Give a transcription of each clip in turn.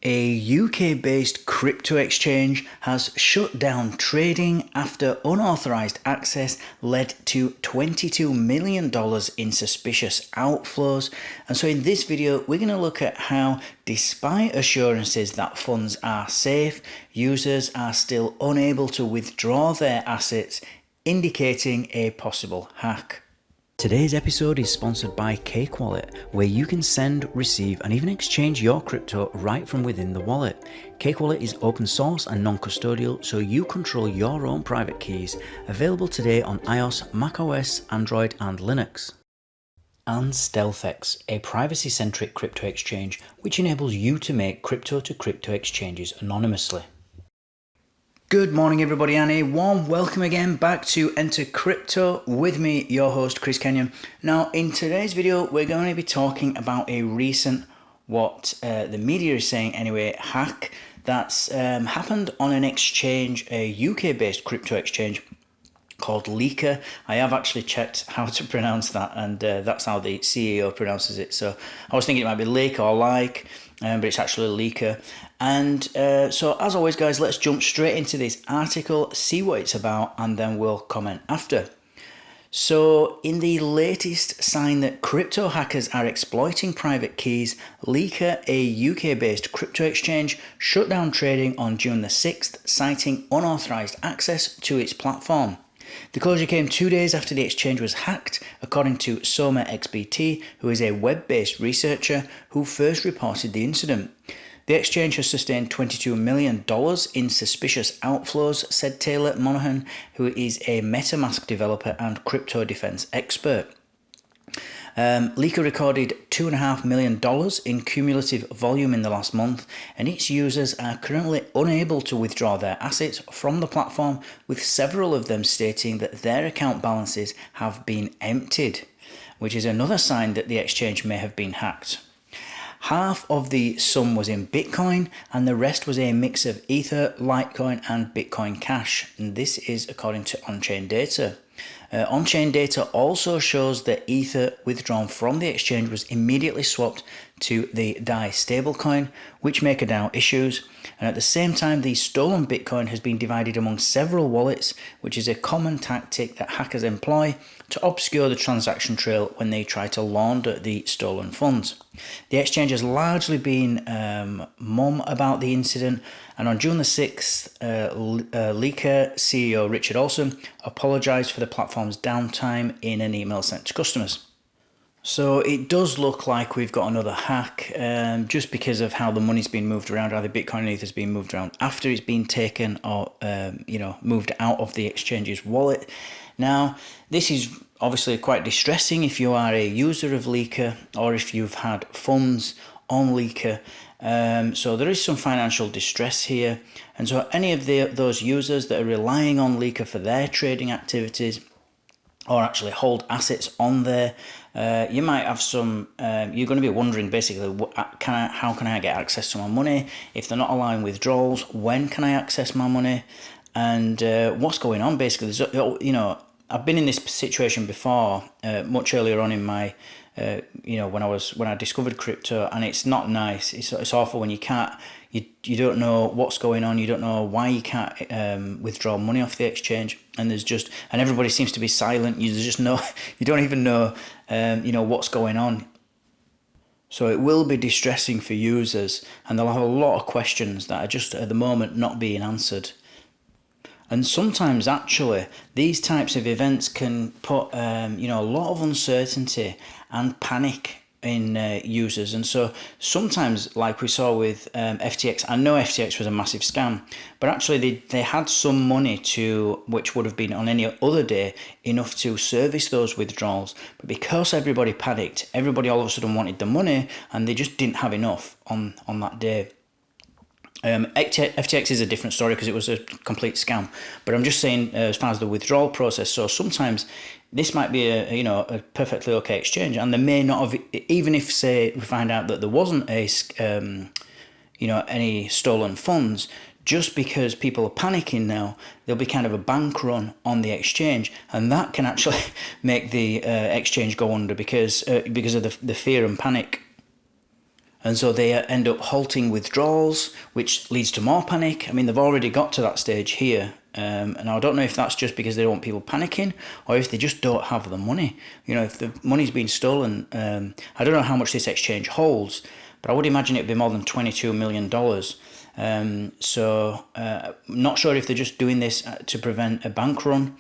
A UK-based crypto exchange has shut down trading after unauthorized access led to $22 million in suspicious outflows. And so in this video, we're going to look at how, despite assurances that funds are safe, users are still unable to withdraw their assets, indicating a possible hack. Today's episode is sponsored by Cake Wallet, where you can send, receive, and even exchange your crypto right from within the wallet. Cake Wallet is open source and non-custodial, so you control your own private keys, available today on iOS, macOS, Android, and Linux. And StealthEX, a privacy-centric crypto exchange which enables you to make crypto-to-crypto exchanges anonymously. Good morning everybody, and a warm welcome again back to Enter Crypto with me, your host Chris Kenyon. Now in today's video we're going to be talking about a recent, what the media is saying anyway, hack that's happened on an exchange, a UK based crypto exchange called Lykke. I have actually checked how to pronounce that, and that's how the CEO pronounces it. So I was thinking it might be Lykke or like, but it's actually Lykke. And so as always guys, let's jump straight into this article, see what it's about, and then we'll comment after. So in the latest sign that crypto hackers are exploiting private keys, Lykke, a UK-based crypto exchange, shut down trading on June the 6th, citing unauthorized access to its platform. The closure came 2 days after the exchange was hacked, according to Soma XBT, who is a web-based researcher who first reported the incident. The exchange has sustained $22 million in suspicious outflows, said Taylor Monahan, who is a MetaMask developer and crypto defense expert. Lykke recorded $2.5 million in cumulative volume in the last month, and its users are currently unable to withdraw their assets from the platform, with several of them stating that their account balances have been emptied, which is another sign that the exchange may have been hacked. Half of the sum was in Bitcoin, and the rest was a mix of Ether, Litecoin, and Bitcoin Cash. And this is according to on-chain data. On-chain data also shows that Ether withdrawn from the exchange was immediately swapped to the DAI stablecoin, which MakerDAO issues. And at the same time, the stolen Bitcoin has been divided among several wallets, which is a common tactic that hackers employ to obscure the transaction trail when they try to launder the stolen funds. The exchange has largely been mum about the incident, and on June the 6th, Lykke CEO Richard Olson apologised for the platform's downtime in an email sent to customers. So it does look like we've got another hack, just because of how the money's been moved around, how the Bitcoin and Ether's been moved around after it's been taken or moved out of the exchange's wallet. Now, this is obviously quite distressing if you are a user of Lykke or if you've had funds on Lykke. So there is some financial distress here, and so any of those users that are relying on Lykke for their trading activities or actually hold assets on there, you might have some, you're going to be wondering basically, how can I get access to my money? If they're not allowing withdrawals, when can I access my money? And what's going on basically? I've been in this situation before, much earlier on in my, when I discovered crypto, and it's not nice. It's awful when you don't know what's going on. You don't know why you can't withdraw money off the exchange, and everybody seems to be silent. You don't even know, what's going on. So it will be distressing for users, and they'll have a lot of questions that are just at the moment not being answered. And sometimes actually these types of events can put a lot of uncertainty and panic in users. And so sometimes, like we saw with FTX, I know FTX was a massive scam, but actually they had some money which would have been on any other day enough to service those withdrawals. But because everybody panicked, everybody all of a sudden wanted the money, and they just didn't have enough on that day. FTX is a different story because it was a complete scam, but I'm just saying as far as the withdrawal process. So sometimes this might be a perfectly okay exchange, and they may not have, even if say we find out that there wasn't any stolen funds, just because people are panicking now, there'll be kind of a bank run on the exchange, and that can actually make the exchange go under because of the fear and panic. And so they end up halting withdrawals, which leads to more panic. I mean, they've already got to that stage here. And I don't know if that's just because they don't want people panicking, or if they just don't have the money. If the money's been stolen, I don't know how much this exchange holds, but I would imagine it'd be more than $22 million. Not sure if they're just doing this to prevent a bank run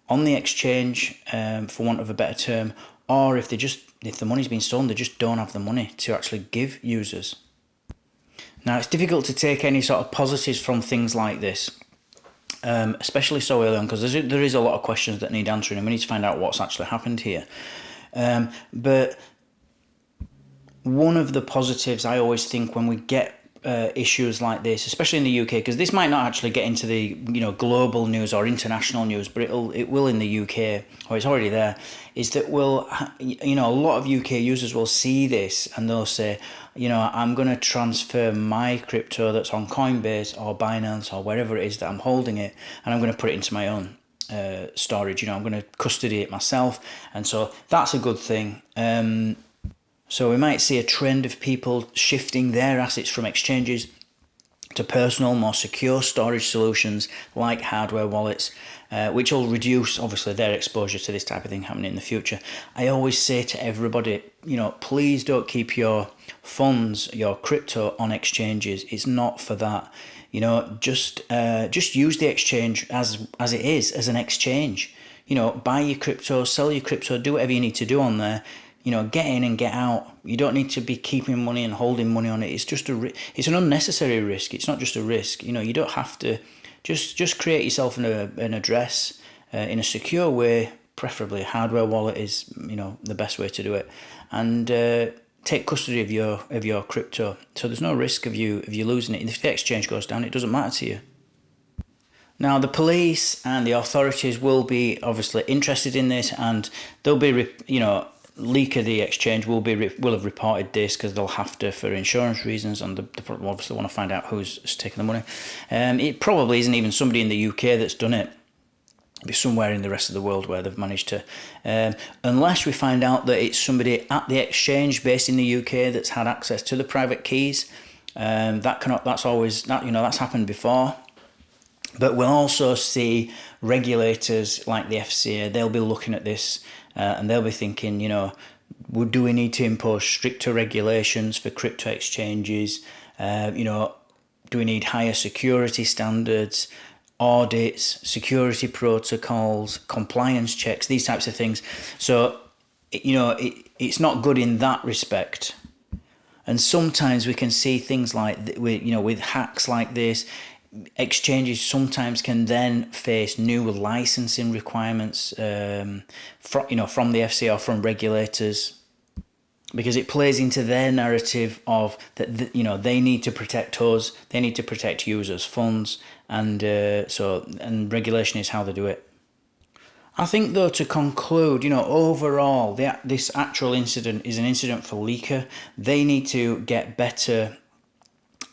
on the exchange, for want of a better term, or if the money's been stolen, they just don't have the money to actually give users. Now, it's difficult to take any sort of positives from things like this, especially so early on, because there is a lot of questions that need answering, and we need to find out what's actually happened here. But one of the positives I always think when we get issues like this, especially in the UK, because this might not actually get into the global news or international news, but it will in the UK, or it's already there, is that a lot of UK users will see this and they'll say, I'm going to transfer my crypto that's on Coinbase or Binance or wherever it is that I'm holding it, and I'm going to put it into my own storage. I'm going to custody it myself, and so that's a good thing. So we might see a trend of people shifting their assets from exchanges to personal, more secure storage solutions like hardware wallets, which will reduce, obviously, their exposure to this type of thing happening in the future. I always say to everybody, please don't keep your funds, your crypto on exchanges. It's not for that. Just use the exchange as it is, as an exchange. Buy your crypto, sell your crypto, do whatever you need to do on there. Get in and get out. You don't need to be keeping money and holding money on it. It's just it's an unnecessary risk. It's not just a risk. You don't have to. Just create yourself an address in a secure way. Preferably a hardware wallet is the best way to do it, and take custody of your crypto. So there's no risk of you losing it. And if the exchange goes down, it doesn't matter to you. Now, the police and the authorities will be obviously interested in this, and they'll be Lykke, the exchange, will have reported this, because they'll have to for insurance reasons, and they obviously want to find out who's taking the money. It probably isn't even somebody in the UK that's done it. It'll be somewhere in the rest of the world where they've managed to, unless we find out that it's somebody at the exchange based in the UK that's had access to the private keys. That's happened before. But we'll also see regulators like the FCA. They'll be looking at this. And they'll be thinking, do we need to impose stricter regulations for crypto exchanges? Do we need higher security standards, audits, security protocols, compliance checks, these types of things? So, it's not good in that respect. And sometimes we can see things like, with hacks like this, exchanges sometimes can then face new licensing requirements from the FCA or from regulators, because it plays into their narrative of that they need to protect us, they need to protect users' funds, and regulation is how they do it. I think, though, to conclude, overall, this actual incident is an incident for Lykke. They need to get better.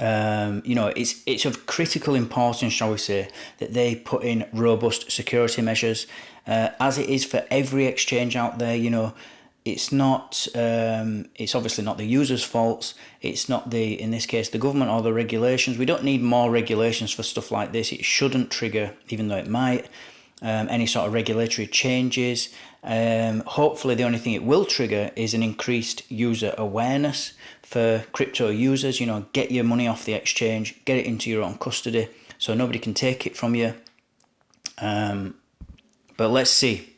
It's of critical importance, shall we say, that they put in robust security measures, as it is for every exchange out there. It's not. It's obviously not the user's faults. It's not in this case, the government or the regulations. We don't need more regulations for stuff like this. It shouldn't trigger, even though it might, any sort of regulatory changes. Hopefully, the only thing it will trigger is an increased user awareness for crypto users. Get your money off the exchange, get it into your own custody, so nobody can take it from you. But let's see.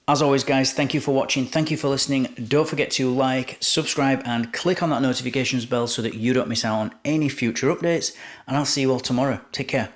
As always, guys, thank you for watching. Thank you for listening. Don't forget to like, subscribe, and click on that notifications bell so that you don't miss out on any future updates. And I'll see you all tomorrow. Take care.